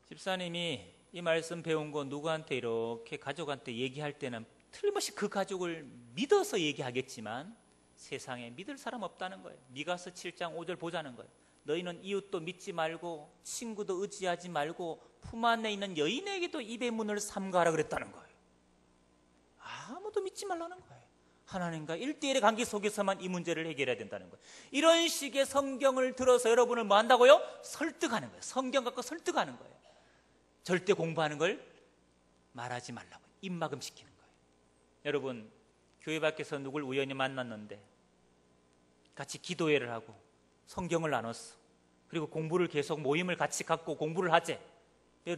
집사님이 이 말씀 배운 거 누구한테 이렇게 가족한테 얘기할 때는 틀림없이 그 가족을 믿어서 얘기하겠지만 세상에 믿을 사람 없다는 거예요. 미가서 7장 5절 보자는 거예요. 너희는 이웃도 믿지 말고 친구도 의지하지 말고 품 안에 있는 여인에게도 입의 문을 삼가하라 그랬다는 거예요. 아무도 믿지 말라는 거예요. 하나님과 1대1의 관계 속에서만 이 문제를 해결해야 된다는 거예요. 이런 식의 성경을 들어서 여러분을 뭐 한다고요? 설득하는 거예요. 성경 갖고 설득하는 거예요. 절대 공부하는 걸 말하지 말라고 입막음 시키는 거예요. 여러분, 교회 밖에서 누굴 우연히 만났는데 같이 기도회를 하고 성경을 나눴어. 그리고 공부를 계속 모임을 같이 갖고 공부를 하재.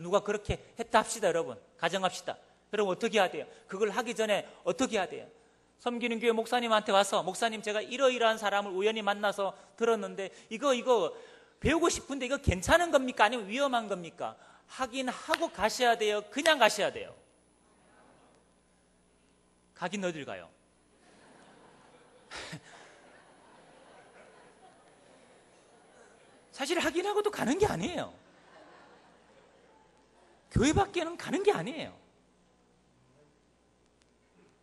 누가 그렇게 했다 합시다. 여러분, 가정합시다. 여러분 어떻게 해야 돼요? 그걸 하기 전에 어떻게 해야 돼요? 섬기는 교회 목사님한테 와서, 목사님 제가 이러이러한 사람을 우연히 만나서 들었는데 이거 배우고 싶은데 이거 괜찮은 겁니까? 아니면 위험한 겁니까? 하긴 하고 가셔야 돼요? 그냥 가셔야 돼요? 가긴 어딜 가요? 사실 하긴 하고도 가는 게 아니에요. 교회 밖에는 가는 게 아니에요.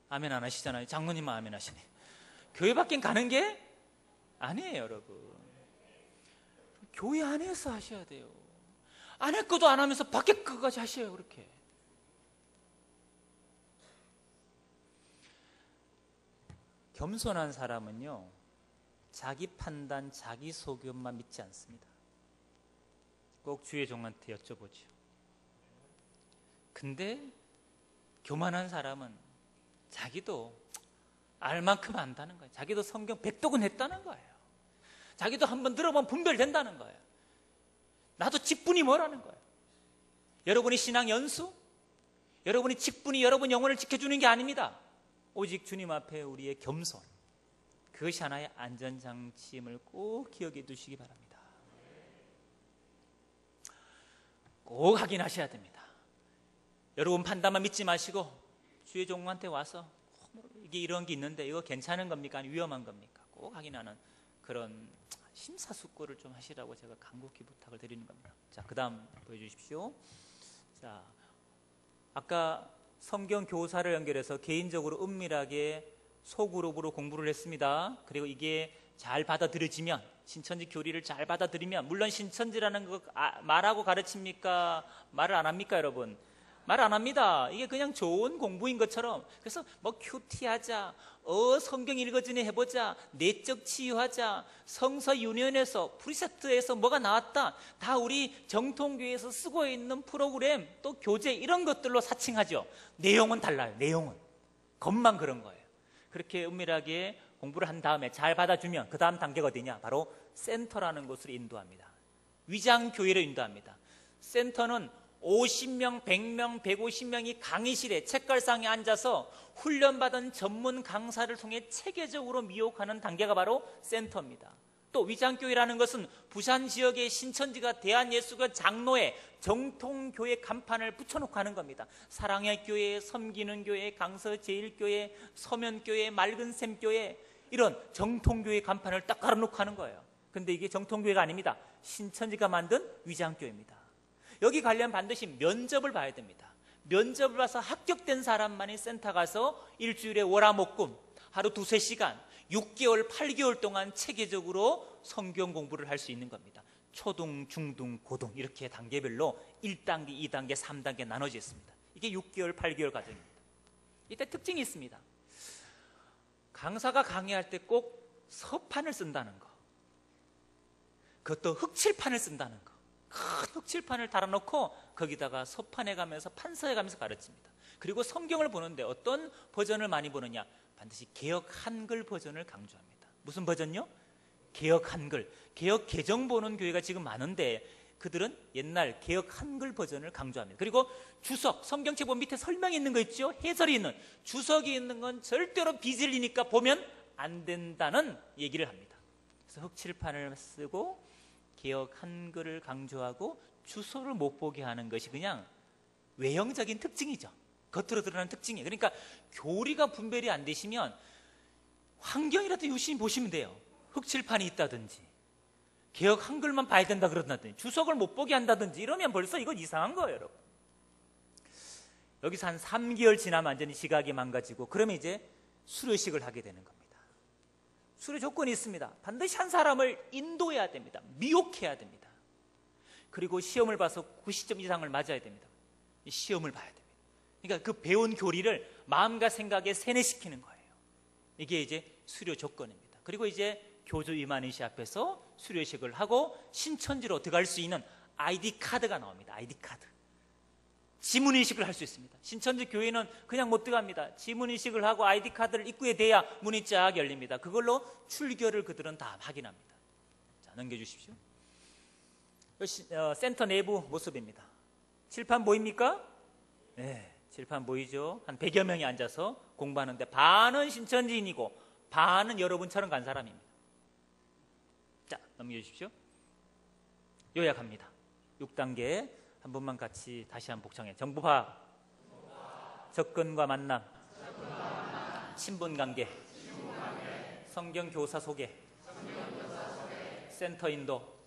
아멘 안 하시잖아요. 장로님만 아멘 하시네. 교회 밖엔 가는 게 아니에요, 여러분. 교회 안에서 하셔야 돼요. 안에 것도 안 하면서 밖에 것까지 하셔요, 그렇게. 겸손한 사람은요, 자기 판단, 자기 소견만 믿지 않습니다. 꼭 주의 종한테 여쭤보죠. 근데 교만한 사람은 자기도 알 만큼 안다는 거예요. 자기도 성경 100독은 했다는 거예요. 자기도 한번 들어보면 분별된다는 거예요. 나도 직분이 뭐라는 거예요. 여러분이 신앙 연수, 여러분이 직분이 여러분 영혼을 지켜주는 게 아닙니다. 오직 주님 앞에 우리의 겸손, 그것이 하나의 안전장치임을 꼭 기억해 두시기 바랍니다. 꼭 확인하셔야 됩니다. 여러분 판단만 믿지 마시고 주의 종한테 와서 이게 이런 게 있는데 이거 괜찮은 겁니까? 아니면 위험한 겁니까? 꼭 확인하는 그런 심사숙고를 좀 하시라고 제가 간곡히 부탁을 드리는 겁니다. 자, 그 다음 보여주십시오. 자, 아까 성경 교사를 연결해서 개인적으로 은밀하게 소그룹으로 공부를 했습니다. 그리고 이게 잘 받아들여지면, 신천지 교리를 잘 받아들이면, 물론 신천지라는 거 말하고 가르칩니까? 말을 안 합니까, 여러분? 말 안 합니다. 이게 그냥 좋은 공부인 것처럼. 그래서 뭐 큐티하자, 성경 읽어주니 해보자, 내적 치유하자, 성서 유년에서 프리세트에서 뭐가 나왔다, 다 우리 정통교회에서 쓰고 있는 프로그램, 또 교재 이런 것들로 사칭하죠. 내용은 달라요. 내용은 겉만 그런 거예요. 그렇게 은밀하게 공부를 한 다음에 잘 받아주면 그 다음 단계가 어디냐? 바로 센터라는 곳으로 인도합니다. 위장교회로 인도합니다. 센터는 50명, 100명, 150명이 강의실에 책갈상에 앉아서 훈련받은 전문 강사를 통해 체계적으로 미혹하는 단계가 바로 센터입니다. 또 위장교회라는 것은 부산 지역의 신천지가 대한예수교 장로의 정통교회 간판을 붙여놓고 하는 겁니다. 사랑의 교회, 섬기는 교회, 강서제일교회, 서면교회, 맑은샘교회, 이런 정통교회 간판을 딱 깔아놓고 하는 거예요. 근데 이게 정통교회가 아닙니다. 신천지가 만든 위장교회입니다. 여기 가려면 반드시 면접을 봐야 됩니다. 면접을 봐서 합격된 사람만이 센터 가서 일주일에 월화목금 하루 2-3시간 6개월, 8개월 동안 체계적으로 성경 공부를 할 수 있는 겁니다. 초등, 중등, 고등 이렇게 단계별로 1단계, 2단계, 3단계 나눠져 있습니다. 이게 6개월, 8개월 과정입니다. 이때 특징이 있습니다. 강사가 강의할 때 꼭 서판을 쓴다는 거, 그것도 흑칠판을 쓴다는 거. 큰 흑칠판을 달아놓고 거기다가 서판해 가면서 판서해 가면서 가르칩니다. 그리고 성경을 보는데 어떤 버전을 많이 보느냐? 반드시 개역 한글 버전을 강조합니다. 무슨 버전요? 개역 한글. 개역 개정 보는 교회가 지금 많은데 그들은 옛날 개역 한글 버전을 강조합니다. 그리고 주석, 성경책 보면 밑에 설명이 있는 거 있죠? 해설이 있는, 주석이 있는 건 절대로 비질리니까 보면 안 된다는 얘기를 합니다. 그래서 흑칠판을 쓰고 개역 한글을 강조하고 주소를 못 보게 하는 것이 그냥 외형적인 특징이죠. 겉으로 드러나는 특징이에요. 그러니까 교리가 분별이 안 되시면 환경이라도 유심히 보시면 돼요. 흑칠판이 있다든지 개역 한글만 봐야 된다 그러다든지 주석을 못 보게 한다든지 이러면 벌써 이건 이상한 거예요, 여러분. 여기서 한 3개월 지나면 완전히 시각이 망가지고 그러면 이제 수료식을 하게 되는 겁니다. 수료 조건이 있습니다. 반드시 한 사람을 인도해야 됩니다. 미혹해야 됩니다. 그리고 시험을 봐서 90점 이상을 맞아야 됩니다. 시험을 봐야 됩니다. 그러니까 그 배운 교리를 마음과 생각에 세뇌시키는 거예요. 이게 이제 수료 조건입니다. 그리고 이제 교주 이만희 앞에서 수료식을 하고 신천지로 들어갈 수 있는 아이디 카드가 나옵니다. 아이디 카드. 지문인식을 할 수 있습니다. 신천지 교회는 그냥 못 들어갑니다. 지문인식을 하고 아이디 카드를 입구에 대야 문이 쫙 열립니다. 그걸로 출결을 그들은 다 확인합니다. 자, 넘겨주십시오. 센터 내부 모습입니다. 칠판 보입니까? 네, 칠판 보이죠? 한 100여 명이 앉아서 공부하는데 반은 신천지인이고 반은 여러분처럼 간 사람입니다. 자, 넘겨주십시오. 요약합니다. 6단계 한 번만 같이 다시 한번 복창해. 정보화, 접근과 만남, 친분관계, 성경교사 소개, 센터 인도,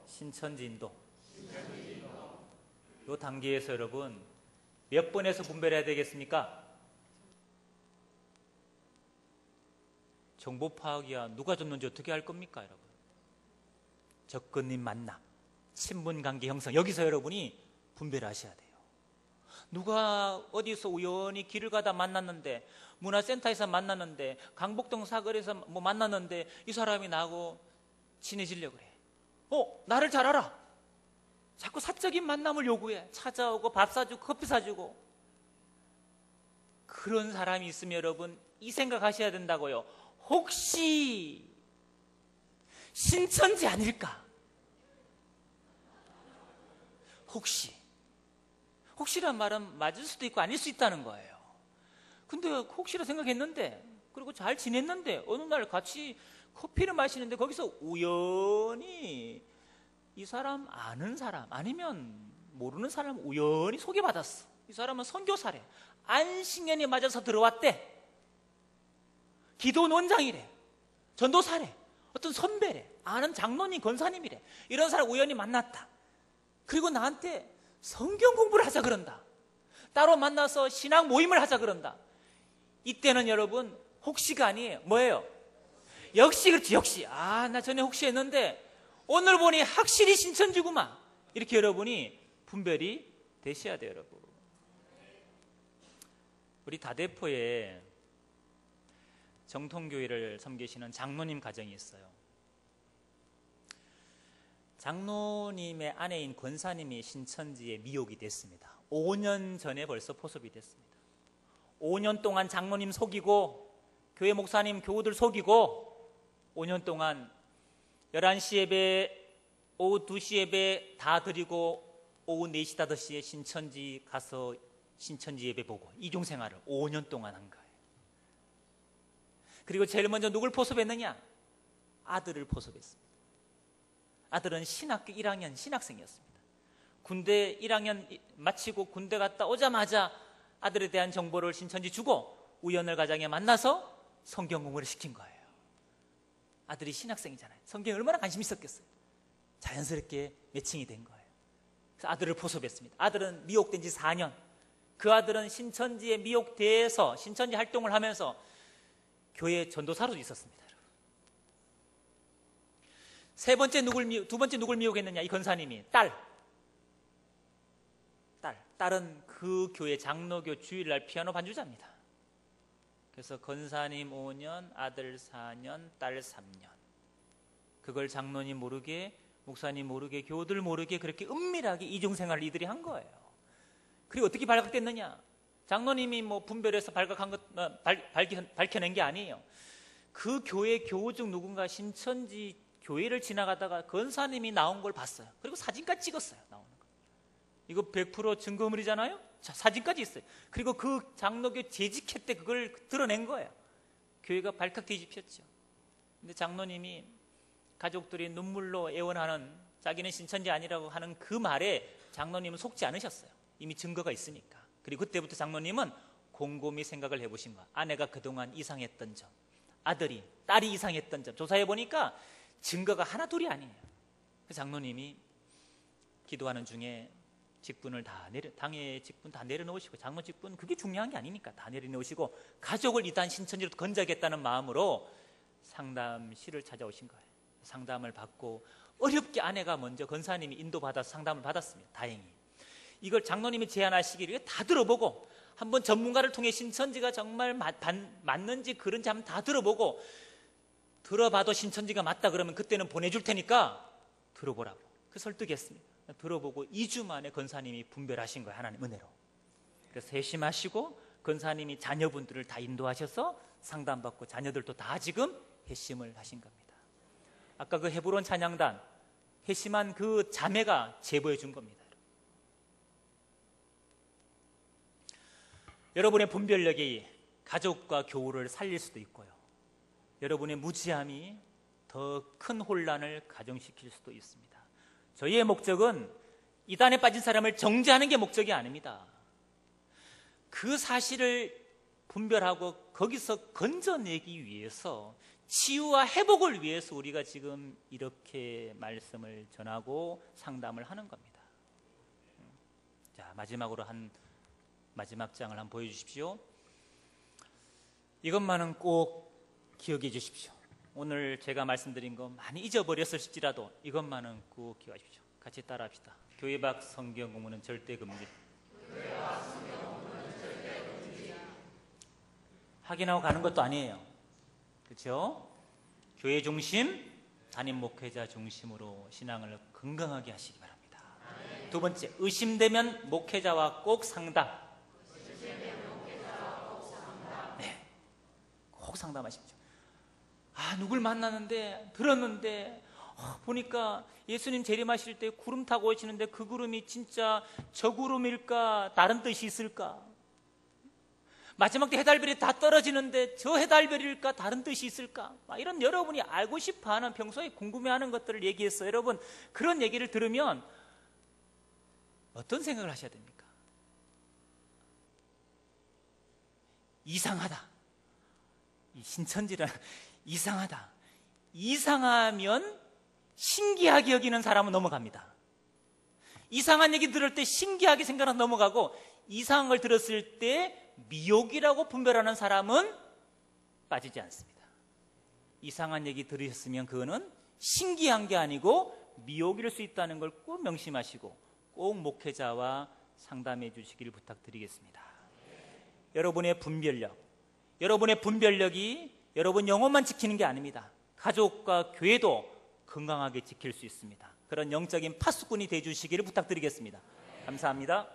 신천지 인도. 이 단계에서 여러분 몇 번에서 분별해야 되겠습니까? 정보 파악이야 누가 줬는지 어떻게 알 겁니까, 여러분? 접근인 만남, 친분관계 형성, 여기서 여러분이 분별하셔야 돼요. 누가 어디서 우연히 길을 가다 만났는데, 문화센터에서 만났는데, 강북동 사거리에서 뭐 만났는데 이 사람이 나하고 친해지려고 그래. 나를 잘 알아. 자꾸 사적인 만남을 요구해. 찾아오고 밥 사주고 커피 사주고. 그런 사람이 있으면 여러분 이 생각하셔야 된다고요. 혹시 신천지 아닐까? 혹시란 말은 맞을 수도 있고 아닐 수 있다는 거예요. 근데 혹시라 생각했는데, 그리고 잘 지냈는데 어느 날 같이 커피를 마시는데 거기서 우연히 이 사람 아는 사람 아니면 모르는 사람 우연히 소개받았어. 이 사람은 선교사래. 안식년이 맞아서 들어왔대. 기도원 원장이래. 전도사래. 어떤 선배래. 아는 장로님, 권사님이래. 이런 사람 우연히 만났다. 그리고 나한테 성경 공부를 하자 그런다. 따로 만나서 신앙 모임을 하자 그런다. 이때는 여러분 혹시가 아니에요. 뭐예요? 역시 그렇지, 역시. 나 전에 혹시 했는데 오늘 보니 확실히 신천지구만. 이렇게 여러분이 분별이 되셔야 돼요, 여러분. 우리 다대포에 정통교회를 섬기시는 장로님 가정이 있어요. 장로님의 아내인 권사님이 신천지에 미혹이 됐습니다. 5년 전에 벌써 포섭이 됐습니다. 5년 동안 장로님 속이고 교회 목사님, 교우들 속이고 5년 동안 11시 예배, 오후 2시 예배 다 드리고 오후 4시, 5시에 신천지 가서 신천지 예배 보고 이중생활을 5년 동안 한 거예요. 그리고 제일 먼저 누굴 포섭했느냐? 아들을 포섭했습니다. 아들은 신학교 1학년 신학생이었습니다. 군대 1학년 마치고 군대 갔다 오자마자 아들에 대한 정보를 신천지 주고 우연을 가장에 만나서 성경 공부를 시킨 거예요. 아들이 신학생이잖아요. 성경에 얼마나 관심 있었겠어요. 자연스럽게 매칭이 된 거예요. 그래서 아들을 포섭했습니다. 아들은 미혹된 지 4년. 그 아들은 신천지에 미혹돼서 신천지 활동을 하면서 교회 전도사로도 있었습니다. 두 번째 누굴 미혹했느냐? 이 권사님이 딸은 그 교회 장로교 주일날 피아노 반주자입니다. 그래서 권사님 5년, 아들 4년, 딸 3년. 그걸 장로님 모르게, 목사님 모르게, 교우들 모르게 그렇게 은밀하게 이중생활을 이들이 한 거예요. 그리고 어떻게 발각됐느냐? 장로님이 뭐 분별해서 밝혀낸 게 아니에요. 그 교회 교우 중 누군가 신천지 교회를 지나가다가 권사님이 나온 걸 봤어요. 그리고 사진까지 찍었어요. 나오는 거. 이거 100% 증거물이잖아요. 자, 사진까지 있어요. 그리고 그 장로교 재직회 때 그걸 드러낸 거예요. 교회가 발칵 뒤집혔죠. 근데 장로님이 가족들이 눈물로 애원하는, 자기는 신천지 아니라고 하는 그 말에 장로님은 속지 않으셨어요. 이미 증거가 있으니까. 그리고 그때부터 장로님은 곰곰이 생각을 해보신 거야. 아내가 그동안 이상했던 점, 딸이 이상했던 점 조사해 보니까 증거가 하나 둘이 아니에요. 그 장로님이 기도하는 중에 직분을 당의 직분 다 내려놓으시고, 장로 직분 그게 중요한 게 아니니까 다 내려놓으시고 가족을 이단 신천지로 건져야겠다는 마음으로 상담실을 찾아오신 거예요. 상담을 받고 어렵게 아내가 먼저 권사님이 인도받아서 상담을 받았습니다. 다행히. 이걸 장로님이 제안하시기를 다 들어보고 한번 전문가를 통해 신천지가 정말 맞는지 그런지 한번 다 들어보고, 들어봐도 신천지가 맞다 그러면 그때는 보내줄 테니까 들어보라고 그 설득했습니다. 들어보고 2주 만에 권사님이 분별하신 거예요. 하나님 은혜로. 그래서 회심하시고 권사님이 자녀분들을 다 인도하셔서 상담받고 자녀들도 다 지금 회심을 하신 겁니다. 아까 그 헤브론 찬양단 회심한 그 자매가 제보해 준 겁니다. 여러분의 분별력이 가족과 교우를 살릴 수도 있고요, 여러분의 무지함이 더 큰 혼란을 가중시킬 수도 있습니다. 저희의 목적은 이단에 빠진 사람을 정죄하는 게 목적이 아닙니다. 그 사실을 분별하고 거기서 건져내기 위해서, 치유와 회복을 위해서 우리가 지금 이렇게 말씀을 전하고 상담을 하는 겁니다. 자, 마지막으로 마지막 장을 한번 보여주십시오. 이것만은 꼭 기억해 주십시오. 오늘 제가 말씀드린 거 많이 잊어버렸을지라도 이것만은 꼭 기억하십시오. 같이 따라합시다. 교회 밖 성경 공부는 절대 금지. 확인하고 가는 것도 아니에요. 그렇죠? 교회 중심, 담임 목회자 중심으로 신앙을 건강하게 하시기 바랍니다. 두 번째, 의심되면 목회자와 꼭 상담. 네, 꼭 상담하십시오. 누굴 만났는데, 들었는데, 보니까 예수님 재림하실 때 구름 타고 오시는데 그 구름이 진짜 저 구름일까, 다른 뜻이 있을까? 마지막 때 해달별이 다 떨어지는데 저 해달별일까, 다른 뜻이 있을까? 이런 여러분이 알고 싶어하는, 평소에 궁금해하는 것들을 얘기했어요. 여러분, 그런 얘기를 들으면 어떤 생각을 하셔야 됩니까? 이상하다. 이 신천지란 이상하다. 이상하면 신기하게 여기는 사람은 넘어갑니다. 이상한 얘기 들을 때 신기하게 생각하고 넘어가고, 이상한 걸 들었을 때 미혹이라고 분별하는 사람은 빠지지 않습니다. 이상한 얘기 들으셨으면 그거는 신기한 게 아니고 미혹일 수 있다는 걸 꼭 명심하시고 꼭 목회자와 상담해 주시기를 부탁드리겠습니다. 여러분의 분별력이 여러분 영혼만 지키는 게 아닙니다. 가족과 교회도 건강하게 지킬 수 있습니다. 그런 영적인 파수꾼이 되어 주시기를 부탁드리겠습니다. 감사합니다.